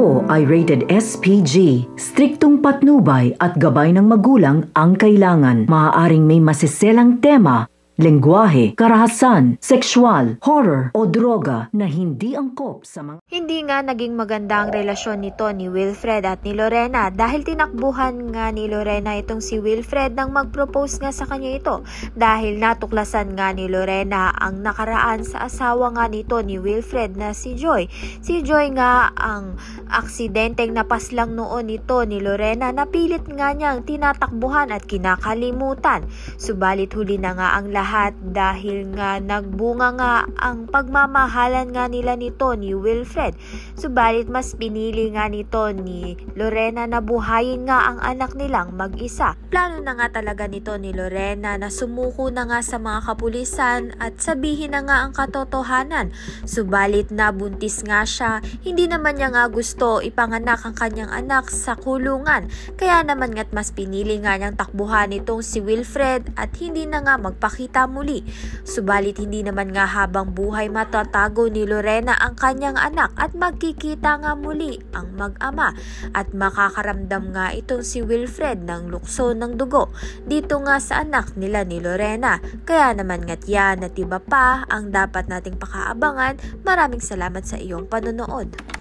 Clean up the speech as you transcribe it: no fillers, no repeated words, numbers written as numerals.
Ito ay rated SPG. Striktong patnubay at gabay ng magulang ang kailangan. Maaaring may masiselang tema, lengguwahe, karahasan, sexual, horror o droga na hindi angkop sa mga... Hindi nga naging maganda ang relasyon nito ni Wilfred at ni Lorena dahil tinakbuhan nga ni Lorena itong si Wilfred nang mag-propose nga sa kanya ito dahil natuklasan nga ni Lorena ang nakaraan sa asawa nga nito ni Wilfred na si Joy. Si Joy nga ang aksidenteng napaslang noon nito ni Lorena na pilit nga niyang tinatakbuhan at kinakalimutan. Subalit huli na nga ang lahat dahil nga nagbunga nga ang pagmamahalan nga nila nito ni Wilfred. Subalit mas pinili nga nito ni Lorena na buhayin nga ang anak nilang mag-isa. Plano na nga talaga nito ni Lorena na sumuko na nga sa mga kapulisan at sabihin na nga ang katotohanan. Subalit nabuntis nga siya, hindi naman niya nga gusto ipanganak ang kanyang anak sa kulungan. Kaya naman nga't mas pinili nga niyang takbuhan itong si Wilfred at hindi na nga magpakita muli. Subalit hindi naman nga habang buhay matatago ni Lorena ang kanyang anak at magkikita nga muli ang mag-ama at makakaramdam nga itong si Wilfred ng lukso ng dugo dito nga sa anak nila ni Lorena. Kaya naman nga't yan at iba pa ang dapat nating pakaabangan. Maraming salamat sa iyong panonood.